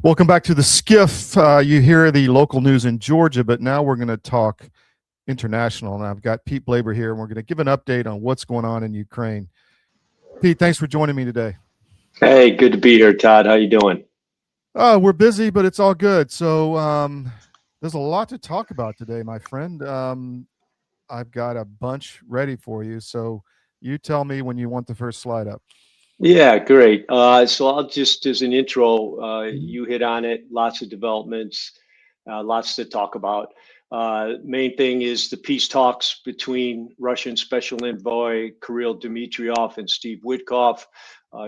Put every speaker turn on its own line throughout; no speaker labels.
Welcome back to the Skiff. You hear the local news in Georgia, but now we're going to talk international. And I've got Pete Blaber here, and we're going to give an update on what's going on in Ukraine. Pete, thanks for joining me today.
Hey, good to be here, Todd. How you doing?
We're busy, but it's all good. So there's a lot to talk about today, my friend. I've got a bunch ready for you. So you tell me when you want the first slide up.
Yeah, great. So I'll just, as an intro,
Mhm.
you hit on it. Lots of developments, lots to talk about. Main thing is the peace talks between Russian Special Envoy Kirill Dmitriev and Steve Witkoff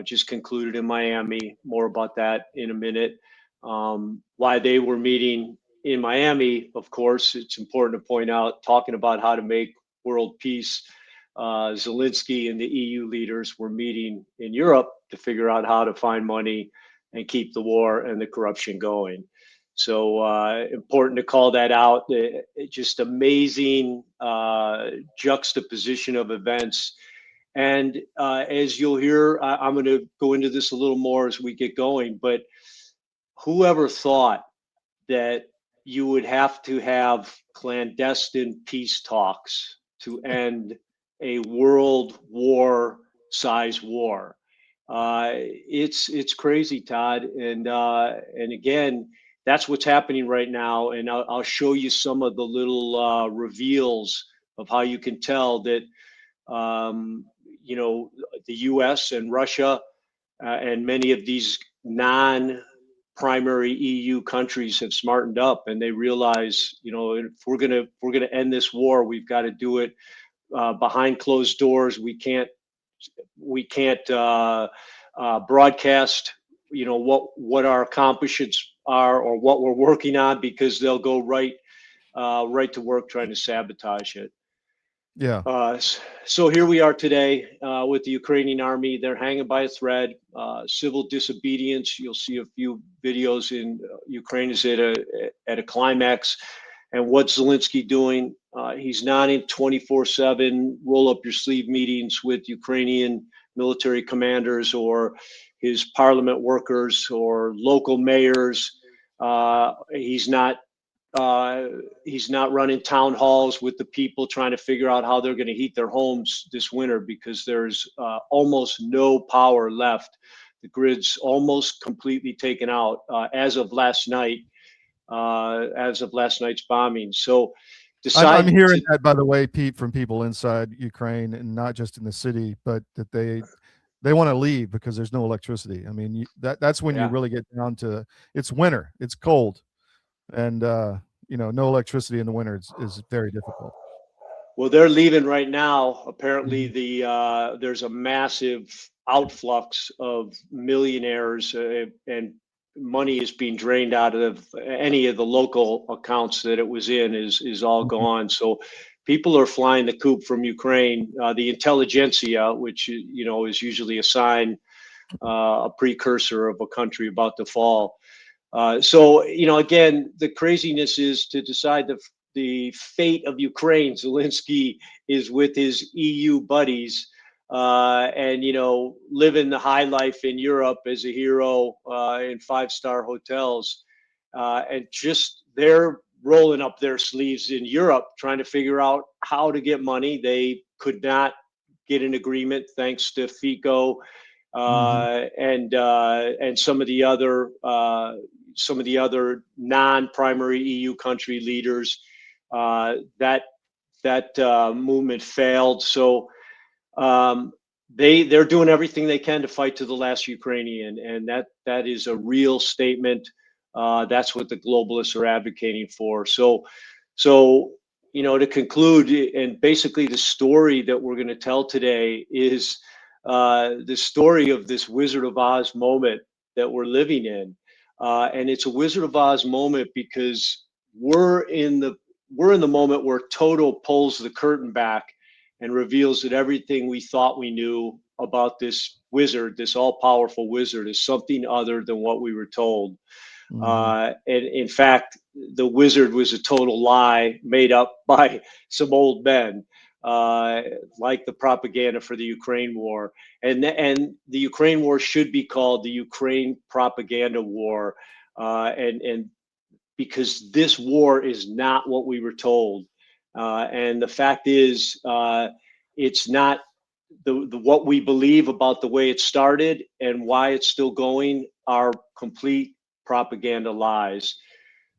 just concluded in Miami. More about that in a minute. Why they were meeting in Miami, of course, it's important to point out, talking about how to make world peace. Zelensky and the EU leaders were meeting in Europe to figure out how to find money and keep the war and the corruption going. So important to call that out. Just amazing juxtaposition of events. And as you'll hear, I'm going to go into this a little more as we get going. But whoever thought that you would have to have clandestine peace talks to end a world war size war. It's crazy, Todd, and again, that's what's happening right now. And I'll show you some of the little reveals of how you can tell that um, the U.S. and Russia and many of these non-primary EU countries have smartened up and they realize, if we're gonna end this war, we've got to do it behind closed doors. We can't broadcast, what our accomplishments are or what we're working on because they'll go right to work trying to sabotage it.
Yeah.
Uh, so here we are today with the Ukrainian army. They're hanging by a thread. Civil disobedience. You'll see a few videos in Ukraine is at a climax. And what's Zelensky doing? He's not in 24/7 roll up your sleeve meetings with Ukrainian military commanders or his parliament workers or local mayors. He's not uh, he's not running town halls with the people trying to figure out how they're going to heat their homes this winter because there's almost no power left. The grid's almost completely taken out as of last night, as of last night's bombing. So
I'm
decide
hearing
to,
that, by the way, Pete, from people inside Ukraine, and not just in the city, but that they want to leave because there's no electricity. I mean, that's when you
yeah.
really get down to it's winter, it's cold, and no electricity in the winter is very difficult.
Well, they're leaving right now. Apparently,
Mhm.
there's a massive outflux of millionaires, and money is being drained out of any of the local accounts that it was in is all
Mhm.
gone. So people are flying the coop from Ukraine. The intelligentsia, which is usually a sign, a precursor of a country about to fall. So again, the craziness is to decide the fate of Ukraine. Zelensky is with his EU buddies, and living the high life in Europe as a hero in five-star hotels, and just they're rolling up their sleeves in Europe, trying to figure out how to get money. They could not get an agreement thanks to FICO
Mhm.
and some of the other non-primary EU country leaders. That movement failed. So um, they're doing everything they can to fight to the last Ukrainian, and that is a real statement. That's what the globalists are advocating for. So to conclude, and basically the story that we're going to tell today is the story of this Wizard of Oz moment that we're living in, and it's a Wizard of Oz moment because we're in the we're in the moment where Toto pulls the curtain back and reveals that everything we thought we knew about this wizard, this all-powerful wizard, is something other than what we were told.
Mhm.
And in fact, the wizard was a total lie made up by some old men, uh, like the propaganda for the Ukraine war. And the Ukraine war should be called the Ukraine propaganda war. and because this war is not what we were told. And the fact is, it's not the what we believe about the way it started and why it's still going are complete propaganda lies.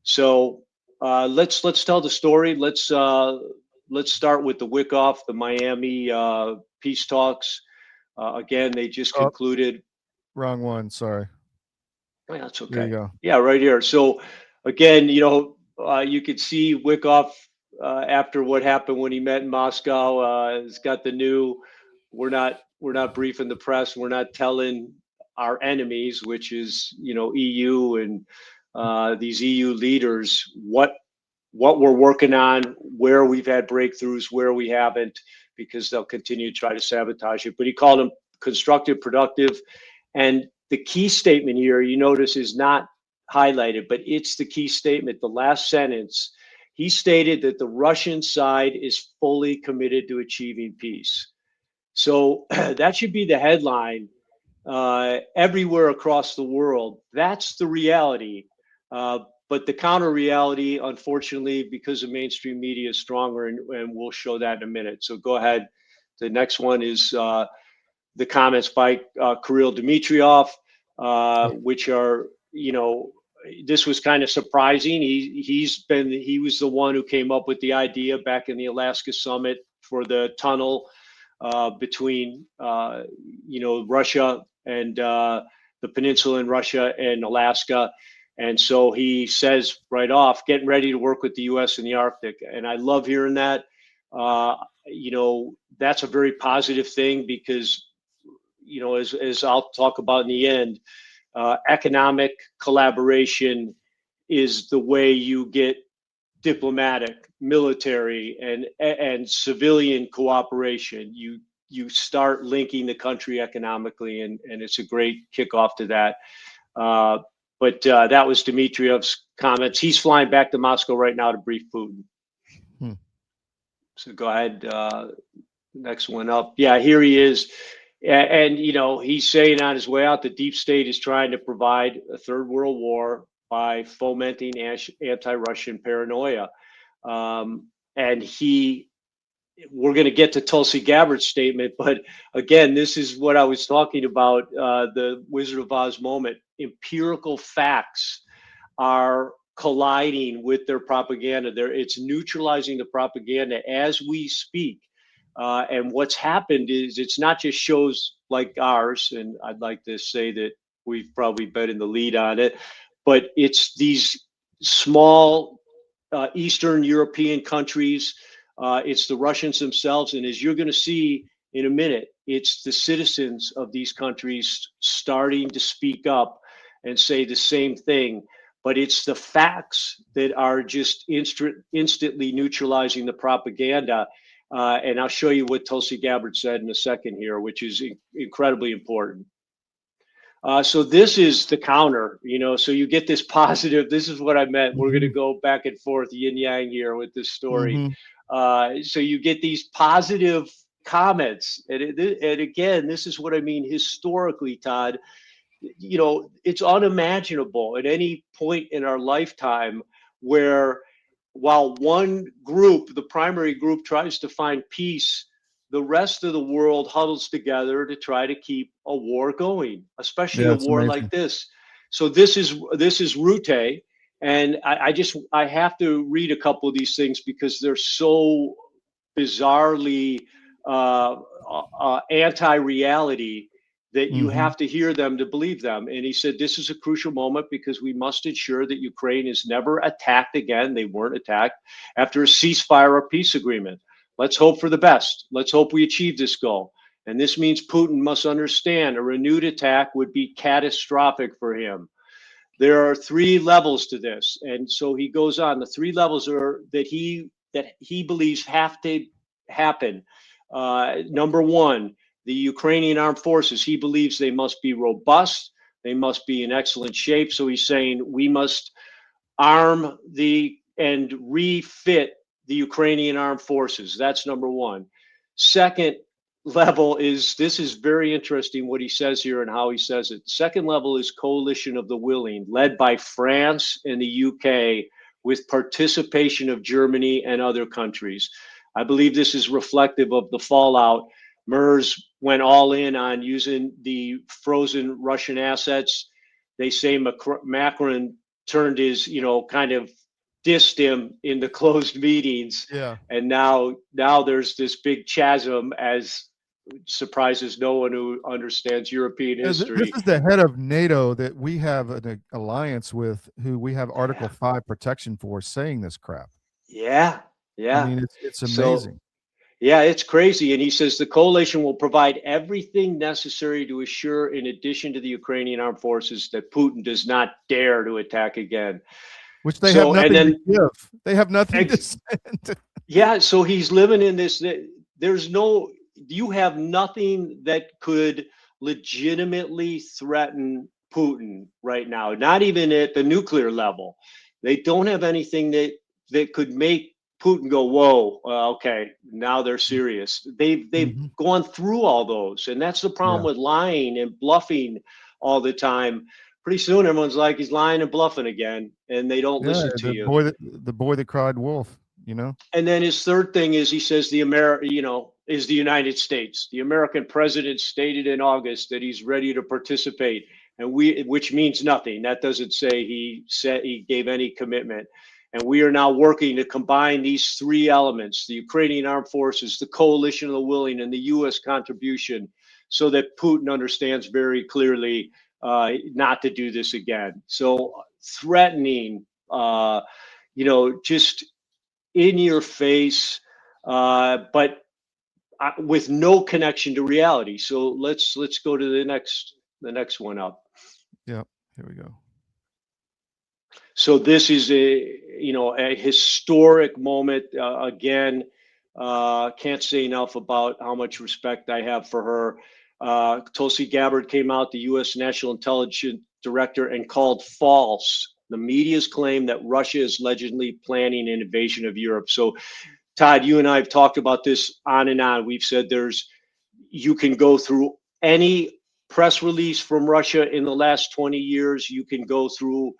So let's tell the story. Let's start with the Wickoff, the Miami peace talks. Again, they just
Oh,
concluded.
wrong one. Sorry.
Oh, that's
There you
okay.
go.
Yeah, right here. So again, you could see Wickoff after what happened when he met in Moscow. He's got the new. We're not briefing the press. We're not telling our enemies, which is EU and these EU leaders, what we're working on, where we've had breakthroughs, where we haven't, because they'll continue to try to sabotage it. But he called them constructive, productive, and the key statement here, you notice, is not highlighted, but it's the key statement. The last sentence, he stated that the Russian side is fully committed to achieving peace. So that should be the headline everywhere across the world. That's the reality. But the counter reality, unfortunately, because of mainstream media, is stronger, and we'll show that in a minute. So go ahead. The next one is the comments by Kirill Dmitriev, which are, this was kind of surprising. He was the one who came up with the idea back in the Alaska summit for the tunnel between Russia and the peninsula in Russia and Alaska. And so he says right off, getting ready to work with the U.S. in the Arctic. And I love hearing that. That's a very positive thing because, as I'll talk about in the end, economic collaboration is the way you get diplomatic, military, and civilian cooperation. You start linking the country economically, and it's a great kickoff to that. But that was Dmitriev's comments. He's flying back to Moscow right now to brief Putin. So go ahead, next one up. Yeah, here he is. And he's saying on his way out, the deep state is trying to provide a third world war by fomenting anti-Russian paranoia. And we're going to get to Tulsi Gabbard's statement, but again, this is what I was talking about, the Wizard of Oz moment. Empirical facts are colliding with their propaganda. It's neutralizing the propaganda as we speak. And what's happened is it's not just shows like ours, and I'd like to say that we've probably been in the lead on it, but it's these small Eastern European countries. It's the Russians themselves. And as you're going to see in a minute, it's the citizens of these countries starting to speak up and say the same thing. But it's the facts that are just instantly neutralizing the propaganda. And I'll show you what Tulsi Gabbard said in a second here, which is incredibly important. So this is the counter, so you get this positive. This is what I meant. We're going to go back and forth yin yang here with this story. So you get these positive comments. And again, this is what I mean historically, Todd. It's unimaginable at any point in our lifetime where while one group, the primary group, tries to find peace, the rest of the world huddles together to try to keep a war going, especially a war like this. So this is Rutte, and I have to read a couple of these things because they're so bizarrely anti-reality that you have to hear them to believe them. And he said, this is a crucial moment because we must ensure that Ukraine is never attacked again. They weren't attacked after a ceasefire or peace agreement. Let's hope for the best. Let's hope we achieve this goal. And this means Putin must understand a renewed attack would be catastrophic for him. There are 3 levels to this. And so he goes on. The 3 levels are that he believes have to happen. Number 1, the Ukrainian armed forces, he believes they must be robust. They must be in excellent shape. So he's saying we must arm and refit the Ukrainian armed forces. That's number 1. Second, level is, this is very interesting what he says here and how he says it. Second level is coalition of the willing, led by France and the UK, with participation of Germany and other countries. I believe this is reflective of the fallout. MERS went all in on using the frozen Russian assets. They say Macron turned his, kind of dissed him in the closed meetings.
Yeah.
And now there's this big chasm, as surprises no one who understands European
This
history.
is the head of NATO that we have an alliance with, who we have Article 5 protection for, saying this crap.
Yeah.
I mean, it's amazing.
Yeah, it's crazy. And he says the coalition will provide everything necessary to assure, in addition to the Ukrainian armed forces, that Putin does not dare to attack again.
Which they have nothing to give. They have nothing to send.
Yeah, so he's living in this. You have nothing that could legitimately threaten Putin right now, not even at the nuclear level. They don't have anything that could make Putin go, whoa, okay, now they're serious. They've gone through all those, and that's the problem with lying and bluffing all the time. Pretty soon, everyone's like, he's lying and bluffing again, and they don't listen to you.
The boy that cried wolf,
And then his third thing is, he says is the United States. The American president stated in August that he's ready to participate, and which means nothing. That doesn't say he gave any commitment. And we are now working to combine these three elements: the Ukrainian armed forces, the coalition of the willing, and the U.S. contribution, so that Putin understands very clearly not to do this again. So threatening, just in your face, but with no connection to reality. So let's go to the next one up.
Yeah, here we go.
So this is a historic moment. Again, can't say enough about how much respect I have for her. Tulsi Gabbard came out, the U.S. National Intelligence Director, and called false the media's claim that Russia is allegedly planning an invasion of Europe. So, Todd, you and I have talked about this on and on. We've said you can go through any press release from Russia in the last 20 years. You can go through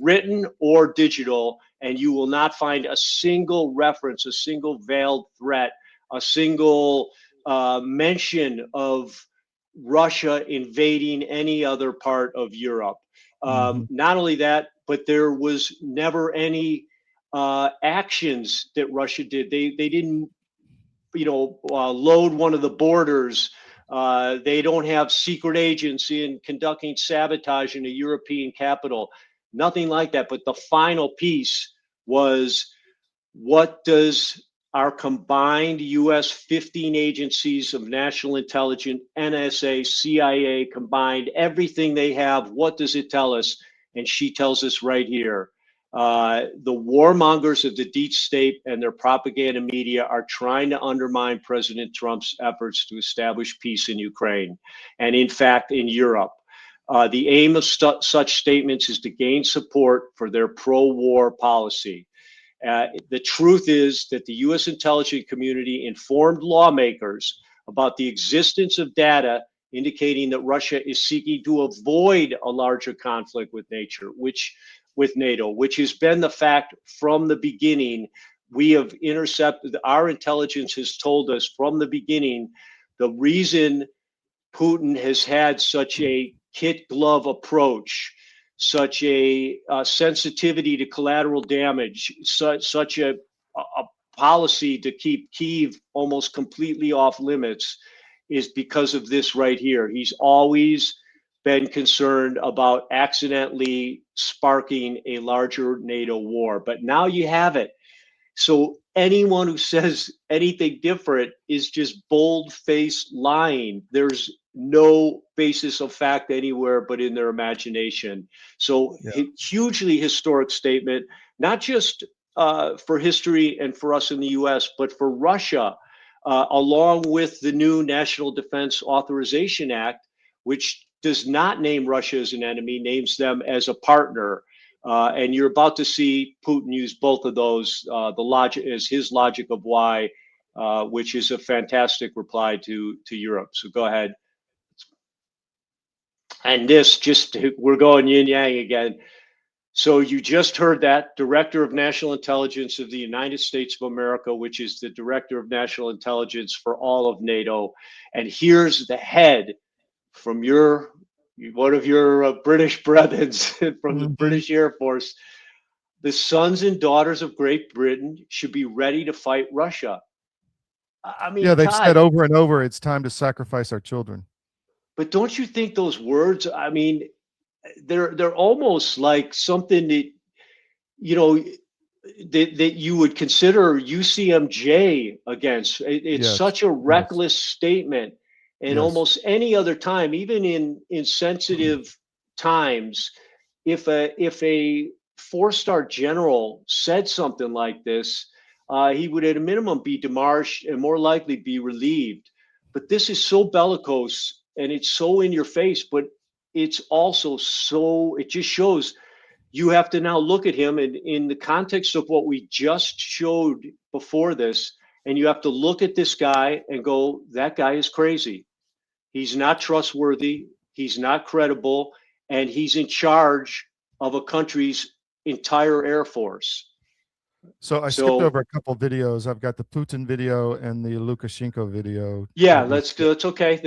written or digital, and you will not find a single reference, a single veiled threat, a single mention of Russia invading any other part of Europe. Not only that, but there was never any actions that Russia did. They didn't, load one of the borders. They don't have secret agents in conducting sabotage in a European capital. Nothing like that. But the final piece was, what does our combined U.S. 15 agencies of national intelligence, NSA, CIA, combined, everything they have, what does it tell us? And she tells us right here. The warmongers of the deep state and their propaganda media are trying to undermine President Trump's efforts to establish peace in Ukraine and, in fact, in Europe. The aim of such statements is to gain support for their pro-war policy. The truth is that the U.S. intelligence community informed lawmakers about the existence of data indicating that Russia is seeking to avoid a larger conflict with NATO, which has been the fact from the beginning. We have intercepted, our intelligence has told us from the beginning, the reason Putin has had such a kit glove approach, such a sensitivity to collateral damage, such a policy to keep Kyiv almost completely off limits, is because of this right here. He's always been concerned about accidentally sparking a larger NATO war. But now you have it. So anyone who says anything different is just bold-faced lying. There's no basis of fact anywhere but in their imagination. So hugely historic statement, not just for history and for us in the US, but for Russia, along with the new National Defense Authorization Act, which does not name Russia as an enemy, names them as a partner. And you're about to see Putin use both of those. The logic is his logic of why which is a fantastic reply to Europe. So go ahead. And we're going yin yang again. So you just heard that Director of National Intelligence of the United States of America, which is the Director of National Intelligence for all of NATO. And here's the head from one of your British brethren from the British Air Force. The sons and daughters of Great Britain should be ready to fight Russia. I mean,
Yeah, they've
Todd,
said over and over, it's time to sacrifice our children.
but don't you think those words, I mean, they're almost like something that, you know, that you would consider UCMJ against. It's
Yes,
such a
yes,
reckless statement. And
yes.
almost any other time, even in sensitive times, if a four-star general said something like this, he would at a minimum be demarched and more likely be relieved. But this is so bellicose and it's so in your face, but it's also so, it just shows you have to now look at him in the context of what we just showed before this, and you have to look at this guy and go, that guy is crazy. He's not trustworthy. He's not credible, and he's in charge of a country's entire air force.
So I skipped over a couple videos. I've got the Putin video and the Lukashenko video.
Yeah, let's do. It's okay.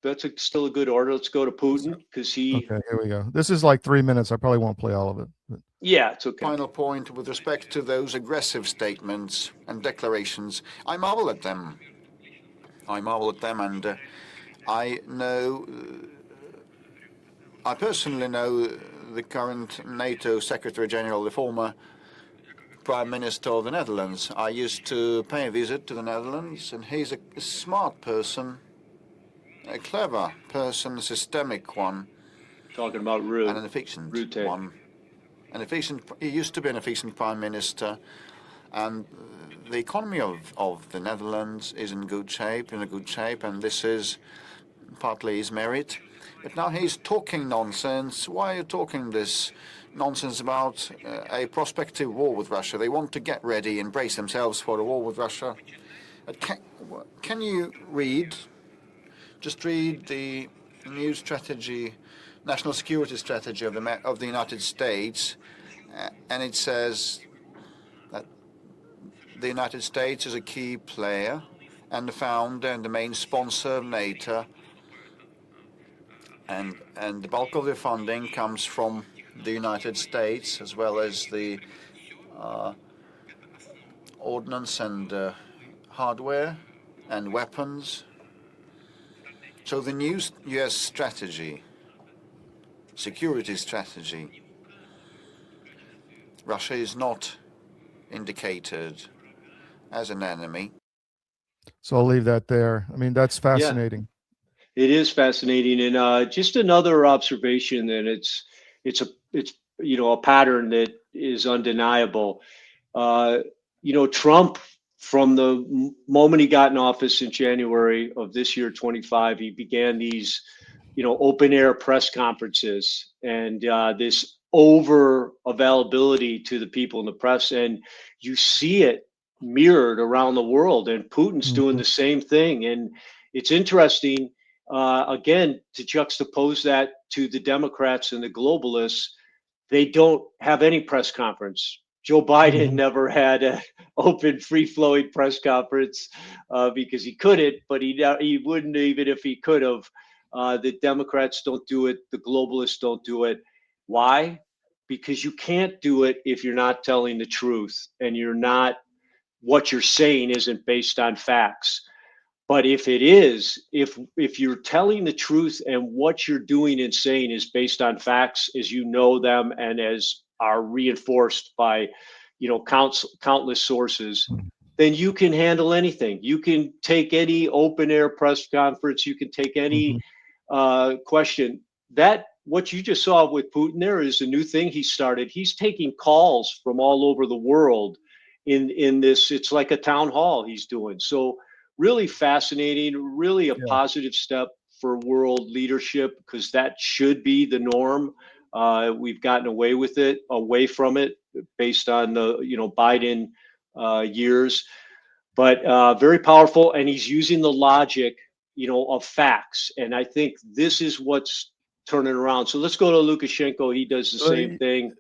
That's still a good order. Let's go to Putin because he.
Okay, here we go. This is like 3 minutes. I probably won't play all of it. But.
Yeah, it's okay.
Final point with respect to those aggressive statements and declarations. I marvel at them. And I know. I personally know the current NATO Secretary General, the former Prime Minister of the Netherlands. I used to pay a visit to the Netherlands, and he's a smart person, a clever person, a systemic one.
Talking about Rutte.
And an efficient one. He used to be an efficient Prime Minister, and the economy of the Netherlands is in a good shape, and this is partly his merit. But now he's talking nonsense. Why are you talking this nonsense about a prospective war with Russia? They want to get ready and brace themselves for a war with Russia. Can you just read the new strategy, national security strategy of the United States, and it says that the United States is a key player and the founder and the main sponsor of NATO, and the bulk of the funding comes from the United States, as well as the ordnance and hardware and weapons. So the new U.S. strategy, security strategy, Russia is not indicated as an enemy.
So I'll leave that there. I mean, that's fascinating.
Yeah. It is fascinating, and just another observation that it's a pattern that is undeniable. Trump, from the moment he got in office in January of this year, 25, he began these, open air press conferences and this over availability to the people in the press, and you see it mirrored around the world. And Putin's doing the same thing, and it's interesting. Again, to juxtapose that to the Democrats and the globalists, they don't have any press conference. Joe Biden never had an open, free-flowing press conference because he couldn't, but he wouldn't even if he could have. The Democrats don't do it. The globalists don't do it. Why? Because you can't do it if you're not telling the truth, and what you're saying isn't based on facts. But if it is, if you're telling the truth and what you're doing and saying is based on facts as you know them and as are reinforced by, countless sources, then you can handle anything. You can take any open air press conference. You can take any question. That what you just saw with Putin there is a new thing he started. He's taking calls from all over the world in this. It's like a town hall he's doing. So really fascinating, really a positive step for world leadership, because that should be the norm. We've gotten away from it based on the Biden years. but very powerful. And he's using the logic, of facts. And I think this is what's turning around. So let's go to Lukashenko. He does the same thing.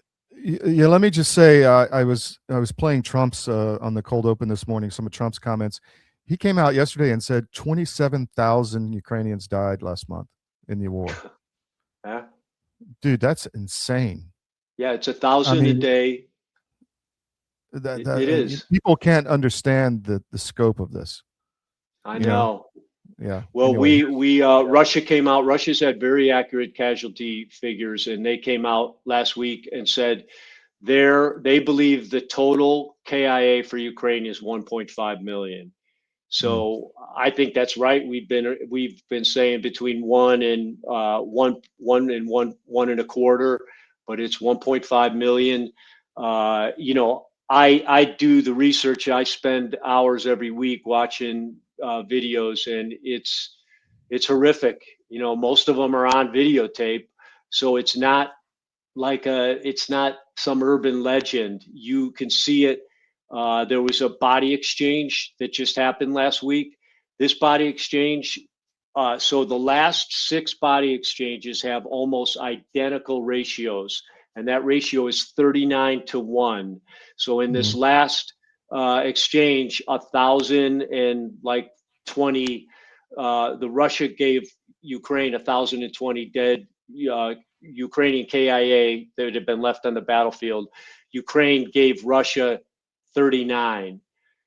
Yeah, let me just say, I was playing Trump's on the cold open this morning. Some of Trump's comments. He came out yesterday and said 27,000 Ukrainians died last month in the war.
Yeah.
Dude, that's insane.
Yeah, it's 1,000 a day. It is.
People can't understand the scope of this.
I know.
Yeah.
Well,
Anyway.
Russia came out. Russia's had very accurate casualty figures, and they came out last week and said they believe the total KIA for Ukraine is 1.5 million. So I think that's right. We've been saying between 1 and 1.25, but it's 1.5 million. I do the research. I spend hours every week watching videos, and it's horrific. Most of them are on videotape, so it's not it's not some urban legend. You can see it. There was a body exchange that just happened last week. This body exchange, so the last 6 body exchanges have almost identical ratios, and that ratio is 39-1. So in this last exchange, 1,020, the Russia gave Ukraine 1,020 dead Ukrainian KIA that had been left on the battlefield. Ukraine gave Russia 39.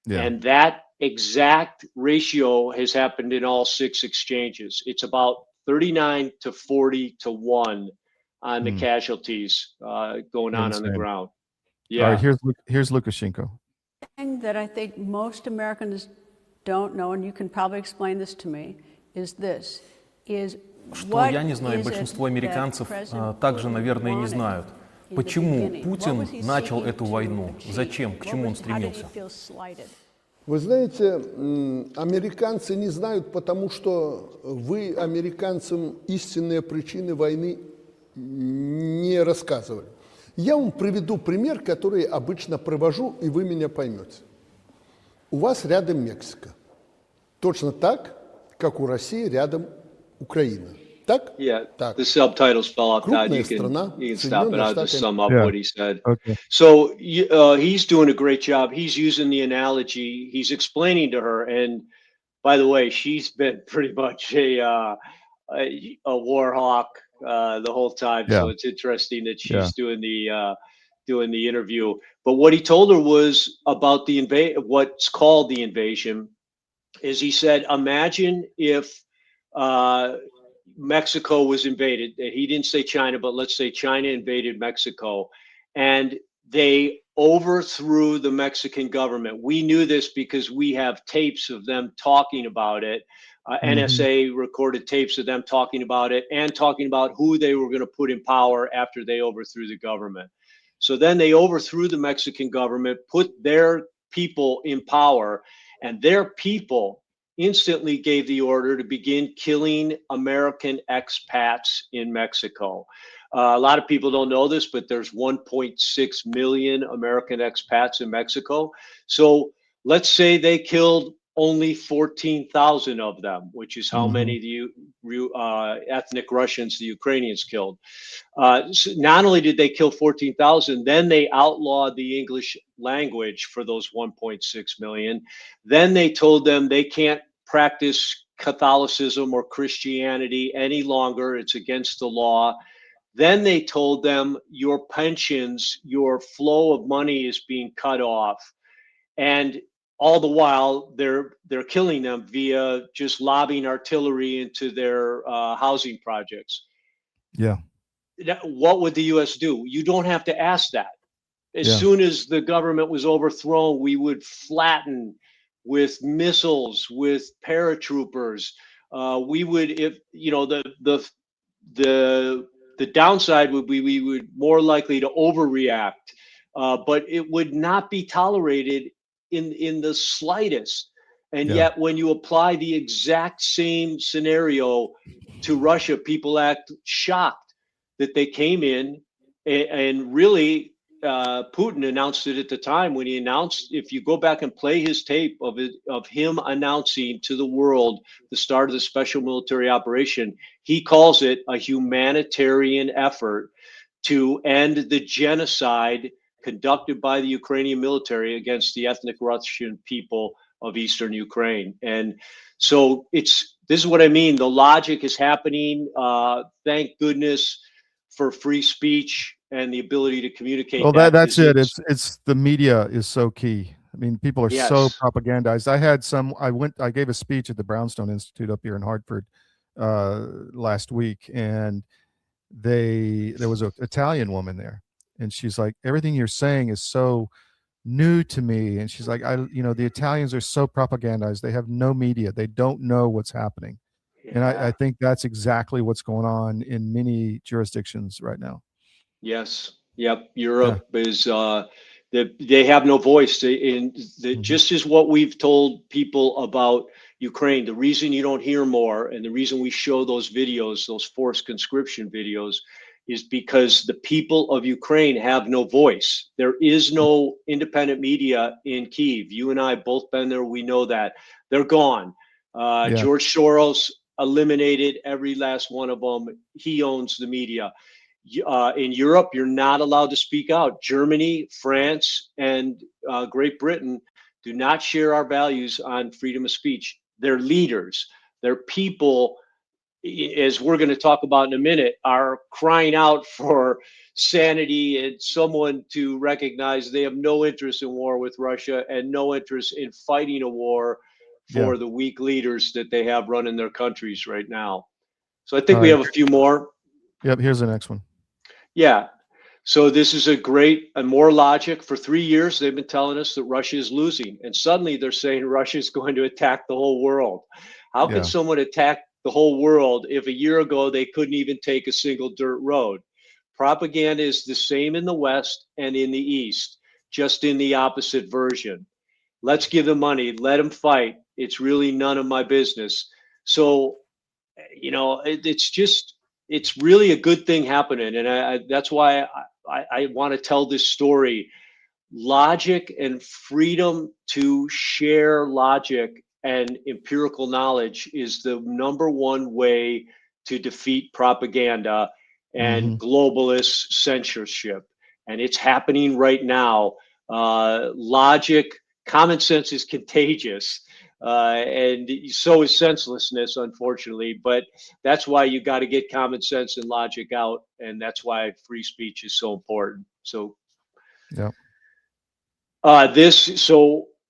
Yeah.
And that exact ratio has happened in all 6 exchanges. It's about 39-40-1 on the casualties going on the ground. Yeah.
All right, here's Lukashenko.
Thing that I think most Americans don't know, and you can probably explain this to me, is this:
что я не знаю, большинство американцев также, наверное, не знают. Почему Путин начал эту войну? Зачем? К чему он стремился?
Вы знаете, американцы не знают, потому что вы американцам истинные причины войны не рассказывали. Я вам приведу пример, который обычно привожу, и вы меня поймете. У вас рядом Мексика. Точно так, как у России рядом Украина. Так?
Yeah,
так.
The subtitles fell off, Todd. You can stop it. I'll just sum up what he said.
Okay.
So he's doing a great job. He's using the analogy. He's explaining to her. And by the way, she's been pretty much a war hawk the whole time.
Yeah.
So it's interesting that she's doing the interview. But what he told her was about what's called the invasion. Is he said, imagine if Mexico was invaded. He didn't say China, but let's say China invaded Mexico, and they overthrew the Mexican government. We knew this because we have tapes of them talking about it. NSA recorded tapes of them talking about it and talking about who they were going to put in power after they overthrew the government. So then they overthrew the Mexican government, put their people in power, and their people instantly gave the order to begin killing American expats in Mexico. A lot of people don't know this, but there's 1.6 million American expats in Mexico. So let's say they killed only 14,000 of them, which is how many ethnic Russians the Ukrainians killed. So not only did they kill 14,000, then they outlawed the English language for those 1.6 million. Then they told them they can't practice Catholicism or Christianity any longer. It's against the law. Then they told them your pensions, your flow of money is being cut off. And all the while, they're killing them via just lobbing artillery into their housing projects.
Yeah.
What would the U.S. do? You don't have to ask that. As soon as the government was overthrown, we would flatten with missiles, with paratroopers. We would, if the downside would be we would more likely to overreact, but it would not be tolerated in the slightest. And yet when you apply the exact same scenario to Russia, people act shocked that they came in and really Putin announced it at the time when he announced, if you go back and play his tape of him announcing to the world the start of the special military operation, he calls it a humanitarian effort to end the genocide conducted by the Ukrainian military against the ethnic Russian people of Eastern Ukraine. And so this is what I mean. The logic is happening. Thank goodness for free speech and the ability to communicate.
Well,
that
that's it.
because
It's the media is so key. I mean, people are so
Yes.
propagandized. I gave a speech at the Brownstone Institute up here in Hartford last week, and there was an Italian woman there, and she's like, everything you're saying is so new to me. And she's like, the Italians are so propagandized. They have no media. They don't know what's happening. And
Yeah.
I think that's exactly what's going on in many jurisdictions right now.
Yes. Yep. Europe is they have no voice. Just as what we've told people about Ukraine, the reason you don't hear more and the reason we show those videos, those forced conscription videos, is because the people of Ukraine have no voice. There is no independent media in Kyiv. You and I both been there. We know that. They're gone.
Yeah.
George Soros eliminated every last one of them. He owns the media. In Europe, you're not allowed to speak out. Germany, France, and Great Britain do not share our values on freedom of speech. They're leaders. They're people, as we're going to talk about in a minute, are crying out for sanity and someone to recognize they have no interest in war with Russia and no interest in fighting a war for the weak leaders that they have running their countries right now. So I think we have a few more.
Yep. Here's the next one.
Yeah. So this is and more logic. For 3 years, they've been telling us that Russia is losing. And suddenly they're saying Russia is going to attack the whole world. How can someone attack the whole world if a year ago they couldn't even take a single dirt road? Propaganda is the same in the West and in the East, just in the opposite version. Let's give them money. Let them fight. It's really none of my business. So, it's really a good thing happening. And that's why I want to tell this story. Logic and freedom to share logic and empirical knowledge is the number one way to defeat propaganda and globalist censorship. And it's happening right now. Logic, common sense is contagious. And so is senselessness, unfortunately. But that's why you got to get common sense and logic out, and that's why free speech is so important. So,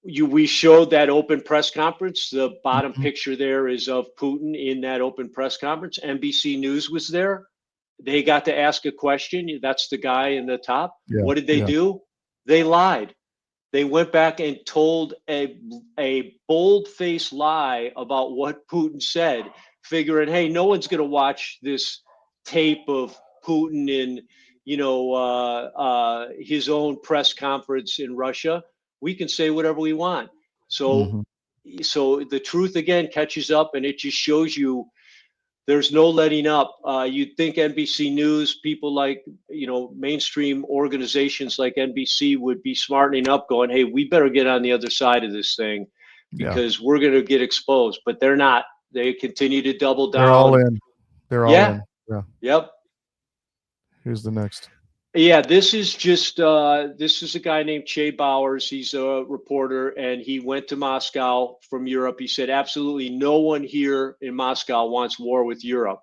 we showed that open press conference. The bottom picture there is of Putin in that open press conference. NBC News was there. They got to ask a question. That's the guy in the top. What did they do? They lied. They went back and told a bold-faced lie about what Putin said, figuring, hey, no one's going to watch this tape of Putin in, his own press conference in Russia. We can say whatever we want. So the truth again catches up, and it just shows you there's no letting up. You'd think NBC News, people like, mainstream organizations like NBC would be smartening up, going, hey, we better get on the other side of this thing because we're going to get exposed. But they're not. They continue to double down.
They're all in. They're all in. Yeah.
Yep.
Here's the next.
Yeah, this is a guy named Che Bowers. He's a reporter, and he went to Moscow from Europe. He said, absolutely no one here in Moscow wants war with Europe,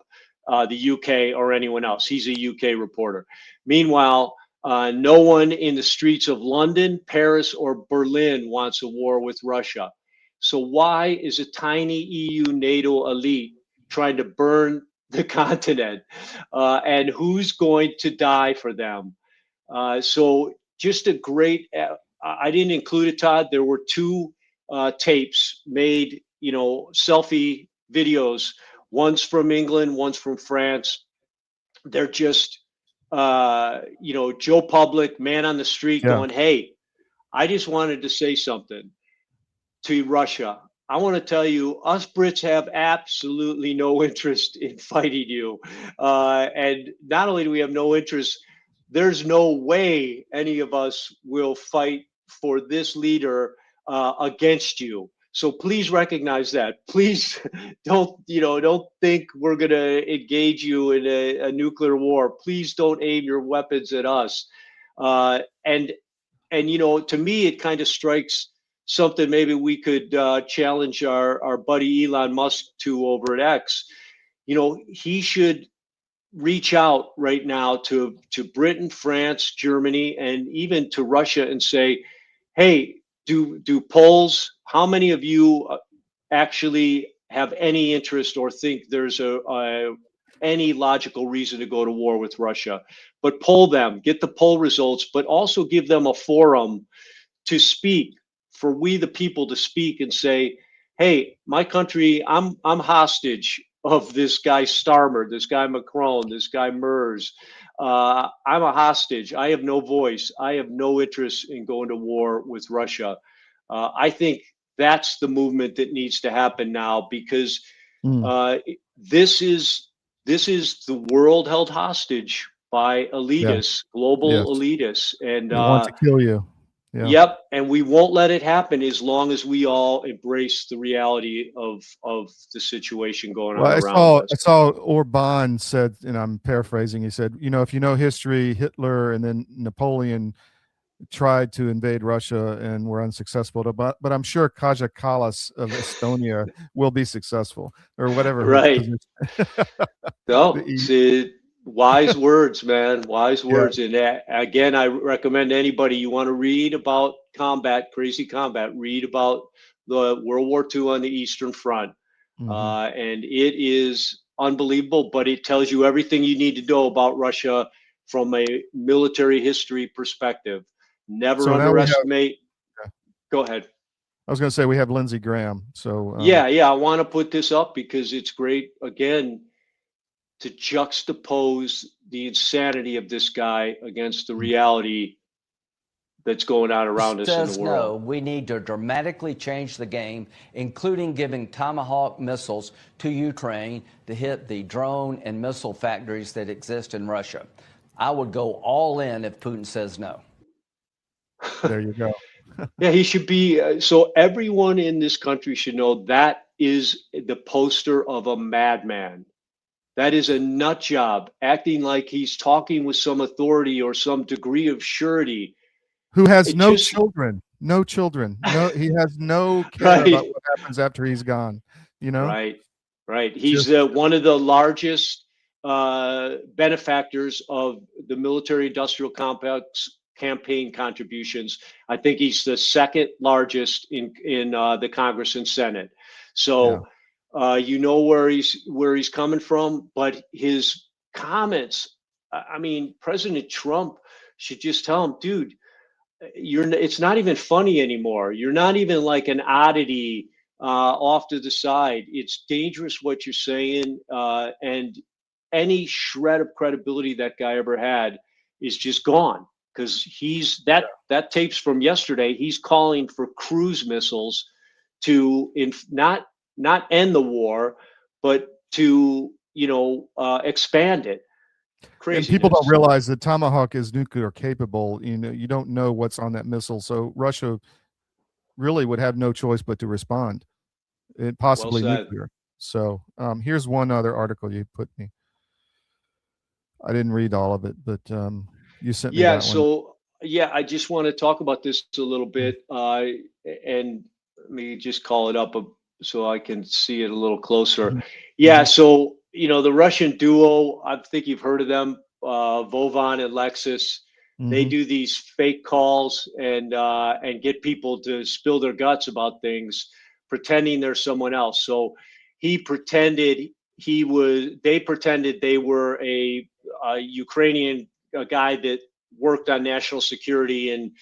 the UK, or anyone else. He's a UK reporter. Meanwhile, no one in the streets of London, Paris, or Berlin wants a war with Russia. So why is a tiny EU NATO elite trying to burn the continent, and who's going to die for them? So just a great, I didn't include it, Todd. There were 2 tapes made, selfie videos. One's from England, one's from France. They're just, Joe Public, man on the street going, hey, I just wanted to say something to Russia. I want to tell you, us Brits have absolutely no interest in fighting you. And not only do we have no interest, there's no way any of us will fight for this leader against you. So please recognize that. Please don't think we're going to engage you in a nuclear war. Please don't aim your weapons at us. And to me, it kind of strikes something maybe we could challenge our buddy Elon Musk to over at X. He should reach out right now to Britain, France, Germany, and even to Russia and say, hey, do polls, how many of you actually have any interest or think there's any logical reason to go to war with Russia? But poll them, get the poll results, but also give them a forum to speak, for we the people to speak and say, hey, my country, I'm hostage of this guy Starmer, this guy Macron, this guy Merz. I'm a hostage. I have no voice. I have no interest in going to war with Russia. I think that's the movement that needs to happen now, because this is the world held hostage by elitists, global elitists, and
they want to kill you. Yeah.
Yep, and we won't let it happen as long as we all embrace the reality of the situation going on around us.
I saw Orban said, and I'm paraphrasing, he said, if you know history, Hitler and then Napoleon tried to invade Russia and were unsuccessful. But I'm sure Kaja Kallas of Estonia will be successful, or whatever.
Right. No, wise words, man. Wise words. Yeah. And again, I recommend anybody you want to read about combat, crazy combat, read about the World War II on the Eastern Front. And it is unbelievable, but it tells you everything you need to know about Russia from a military history perspective. Never underestimate. Go ahead.
I was going to say we have Lindsey Graham. So
yeah, I want to put this up because it's great, again, to juxtapose the insanity of this guy against the reality that's going on around us in the world.
No, we need to dramatically change the game, including giving Tomahawk missiles to Ukraine to hit the drone and missile factories that exist in Russia. I would go all in if Putin says no.
There you go.
Yeah, he should be. So everyone in this country should know that is the poster of a madman. That is a nut job, acting like he's talking with some authority or some degree of surety.
Who has no children. No children. No, he has no care about what happens after he's gone.
Right. He's one of the largest benefactors of the military-industrial complex campaign contributions. I think he's the second largest in the Congress and Senate. So. You know where he's coming from, but his comments, I mean, President Trump should just tell him, dude, it's not even funny anymore. You're not even like an oddity off to the side. It's dangerous what you're saying, and any shred of credibility that guy ever had is just gone, because that tape's from yesterday. He's calling for cruise missiles to not end the war, but to expand it. Craziness.
And people don't realize that Tomahawk is nuclear capable. You don't know what's on that missile, so Russia really would have no choice but to respond, and possibly nuclear. So here's one other article you put me. I didn't read all of it, but you sent me that one.
So I just want to talk about this a little bit, and let me just call it up so I can see it a little closer. Yeah, so the Russian duo, I think you've heard of them, Vovan and Lexus. They do these fake calls and get people to spill their guts about things, pretending they're someone else. So they pretended they were a Ukrainian guy that worked on national security in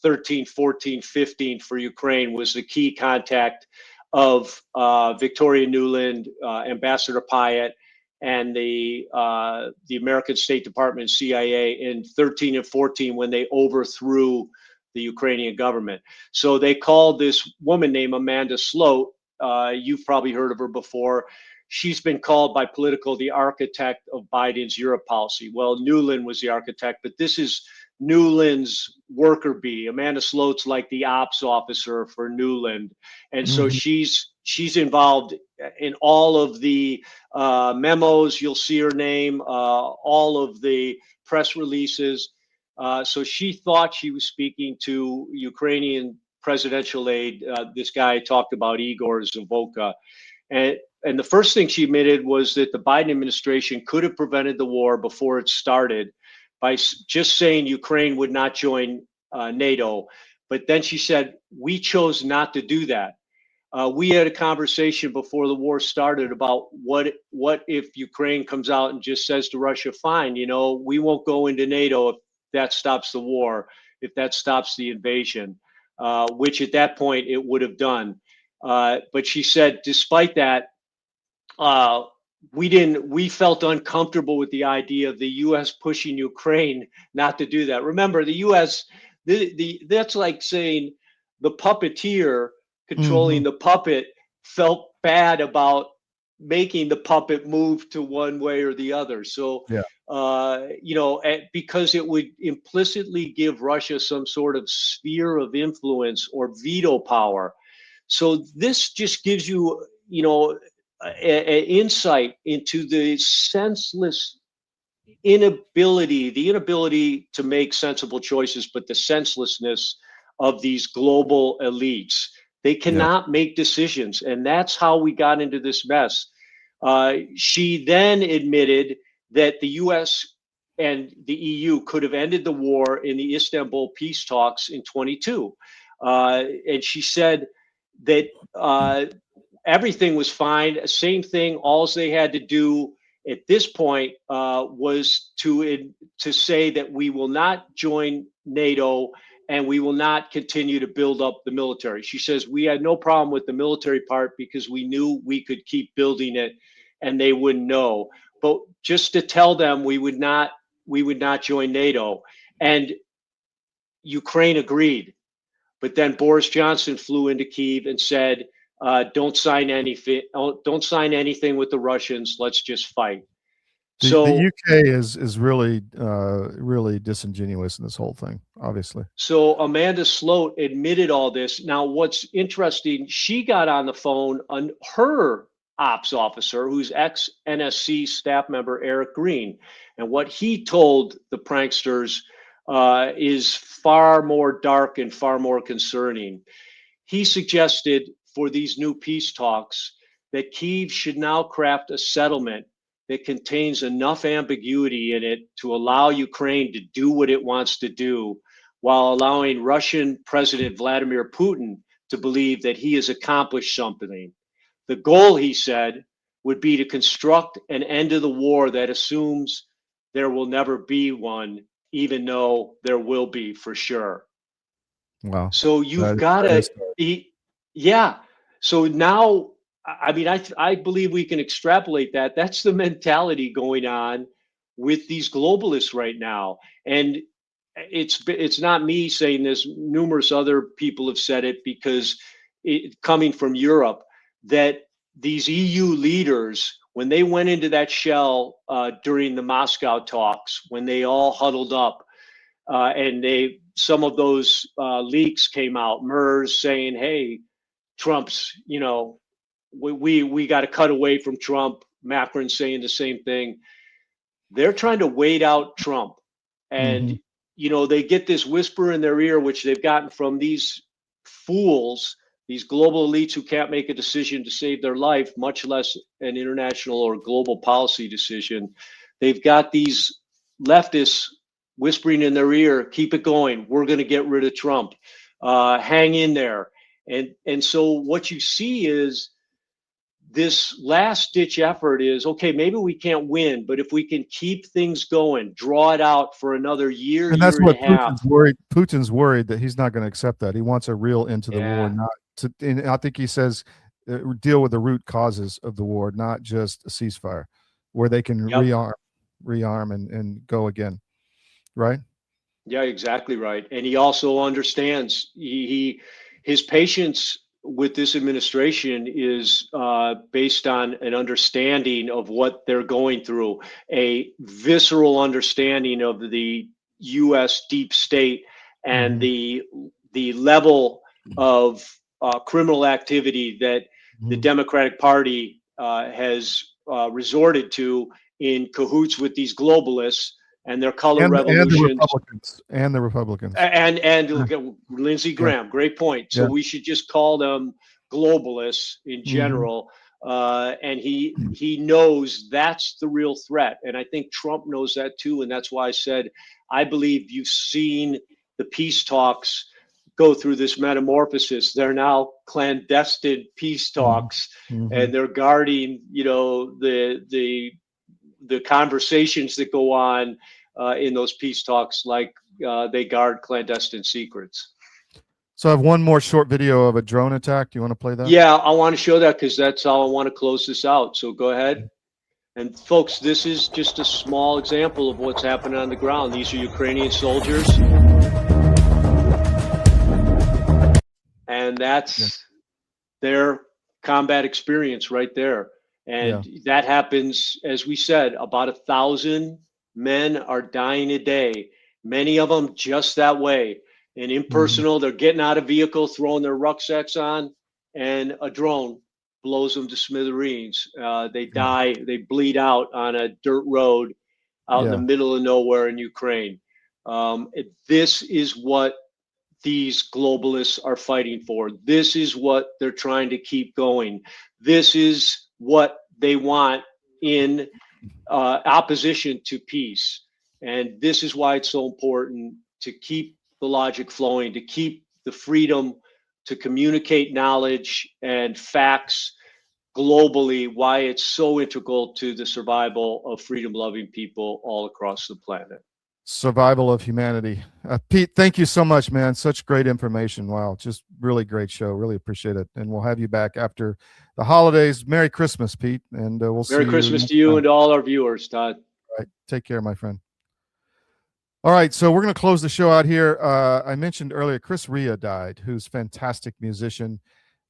13, 14, 15 for Ukraine, was the key contact of Victoria Nuland, Ambassador Pyatt, and the American State Department, CIA, in 13 and 14 when they overthrew the Ukrainian government. So they called this woman named Amanda Sloat. You've probably heard of her before. she's been called by Politico the architect of Biden's Europe policy. Well, Newland was the architect, but this is Newland's worker bee. Amanda Sloat's like the ops officer for Newland, and so she's involved in all of the memos. You'll see her name, all of the press releases. So she thought she was speaking to Ukrainian presidential aide. This guy I talked about, Igor Zavoka, and the first thing she admitted was that the Biden administration could have prevented the war before it started by just saying Ukraine would not join NATO. But then she said, we chose not to do that. We had a conversation before the war started about what if Ukraine comes out and just says to Russia, fine, we won't go into NATO if that stops the war, if that stops the invasion, which at that point it would have done. But she said, despite that, we felt uncomfortable with the idea of the U.S. pushing Ukraine not to do that. Remember, the U.S. That's like saying the puppeteer controlling the puppet felt bad about making the puppet move to one way or the other. So, because it would implicitly give Russia some sort of sphere of influence or veto power. So this just gives you, an insight into the senseless inability to make sensible choices, but the senselessness of these global elites. They cannot make decisions, and that's how we got into this mess. She then admitted that the U.S. and the EU could have ended the war in the Istanbul peace talks in 22. And she said that everything was fine. Same thing. All they had to do at this point was to say that we will not join NATO and we will not continue to build up the military. She says we had no problem with the military part because we knew we could keep building it and they wouldn't know. But just to tell them we would not join NATO. And Ukraine agreed. But then Boris Johnson flew into Kyiv and said, don't sign anything with the Russians. Let's just fight.
The UK is really really disingenuous in this whole thing, obviously.
So Amanda Sloat admitted all this. Now, what's interesting, she got on the phone on her ops officer, who's ex-NSC staff member Eric Green, and what he told the pranksters is far more dark and far more concerning. He suggested for these new peace talks that Kyiv should now craft a settlement that contains enough ambiguity in it to allow Ukraine to do what it wants to do, while allowing Russian President Vladimir Putin to believe that he has accomplished something. The goal, he said, would be to construct an end to the war that assumes there will never be one, even though there will be for sure.
Wow.
So you've got to, yeah. So now, I mean, I believe we can extrapolate that. That's the mentality going on with these globalists right now. And it's not me saying this. Numerous other people have said it, because coming from Europe, that these EU leaders, when they went into that shell during the Moscow talks, when they all huddled up, and some of those leaks came out, MERS saying, hey, Trump's, we got to cut away from Trump. Macron saying the same thing. They're trying to wait out Trump. And, they get this whisper in their ear, which they've gotten from these fools, these global elites who can't make a decision to save their life, much less an international or global policy decision. They've got these leftists whispering in their ear, keep it going. We're going to get rid of Trump. Hang in there. And so what you see is this last ditch effort is, okay, maybe we can't win, but if we can keep things going, draw it out for another year,
and that's
year
what
and a half.
Putin's worried that he's not going to accept that. He wants a real end to the war, not to. And I think he says deal with the root causes of the war, not just a ceasefire, where they can rearm and go again. Right?
Yeah, exactly right. And he also understands his patience with this administration is based on an understanding of what they're going through, a visceral understanding of the U.S. deep state and the level of criminal activity that the Democratic Party has resorted to in cahoots with these globalists and their color revolutions.
And the Republicans.
And look at Lindsey Graham, great point. So we should just call them globalists in general. And he knows that's the real threat. And I think Trump knows that too. And that's why I said, I believe you've seen the peace talks go through this metamorphosis. They're now clandestine peace talks, and they're guarding, the conversations that go on in those peace talks, like they guard clandestine secrets.
So I have one more short video of a drone attack. Do you want to play that?
Yeah, I want to show that because that's how I want to close this out. So go ahead. And folks, this is just a small example of what's happening on the ground. These are Ukrainian soldiers. And that's their combat experience right there. And that happens, as we said, about 1,000 men are dying a day. Many of them just that way. And impersonal, they're getting out of vehicle, throwing their rucksacks on, and a drone blows them to smithereens. They die, they bleed out on a dirt road out in the middle of nowhere in Ukraine. This is what these globalists are fighting for. This is what they're trying to keep going. This is what they want in opposition to peace. And this is why it's so important to keep the logic flowing, to keep the freedom to communicate knowledge and facts globally, why it's so integral to the survival of freedom-loving people all across the planet.
Survival of humanity. Pete, thank you so much, man. Such great information. Wow, just really great show. Really appreciate it. And we'll have you back after the holidays. Merry Christmas, Pete. And we'll see you.
Merry Christmas to you and to all our viewers, Todd.
All right. Take care, my friend. All right, so we're going to close the show out here. I mentioned earlier, Chris Rea died, who's a fantastic musician.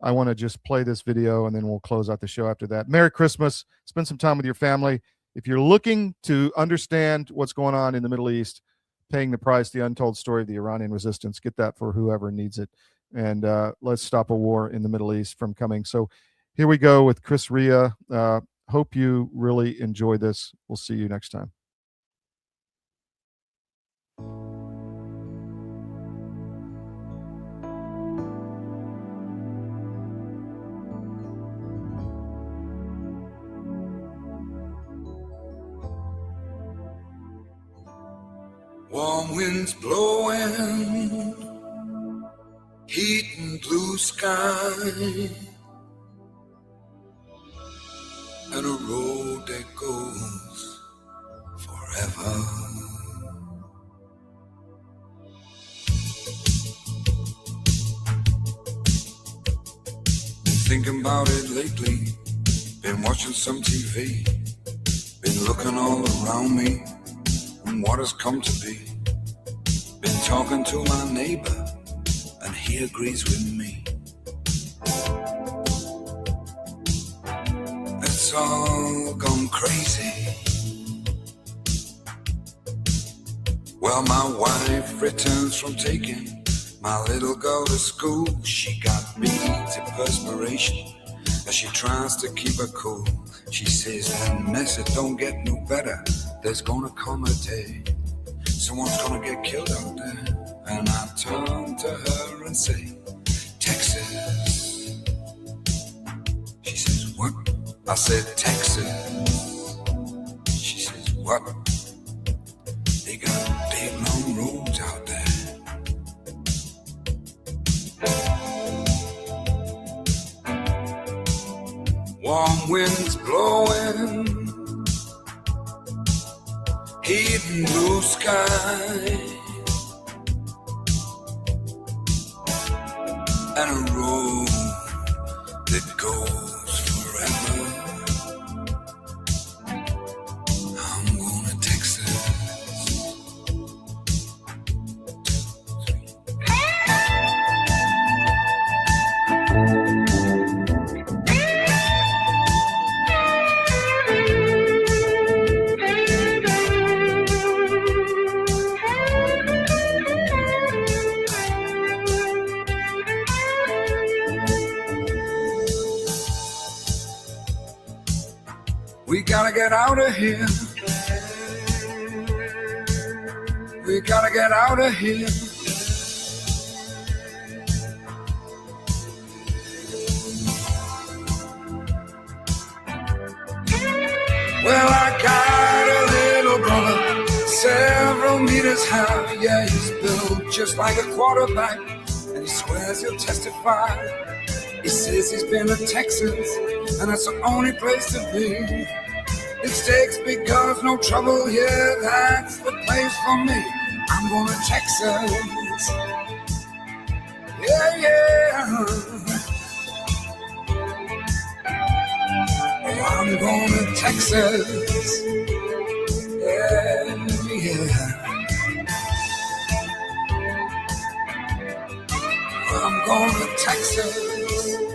I want to just play this video, and then we'll close out the show after that. Merry Christmas. Spend some time with your family. If you're looking to understand what's going on in the Middle East, paying the price, the untold story of the Iranian resistance, get that for whoever needs it. And let's stop a war in the Middle East from coming. So here we go with Chris Rea. Hope you really enjoy this. We'll see you next time.
Warm winds blowing, heat and blue sky, and a road that goes forever. Been thinking about it lately, been watching some TV, been looking all around me and what has come to be. Been talking to my neighbor and he agrees with me. It's all gone crazy. Well, my wife returns from taking my little girl to school. She got beads of perspiration as she tries to keep her cool. She says that mess, it don't get no better. There's gonna come a day someone's gonna get killed out there. And I turn to her and say, Texas. She says, what? I said, Texas. She says, what? They got big long roads out there. Warm winds blowing, heat and blue sky, and a road that goes forever. I'm going to Texas. gotta get out of here. We gotta get out of here. Well, I got a little brother, several meters high. Yeah, he's built just like a quarterback, and he swears he'll testify. He says he's been to Texas, and that's the only place to be. It stakes because no trouble here, that's the place for me. I'm going to Texas. Yeah, yeah. I'm going to Texas. Yeah, yeah. I'm going to Texas.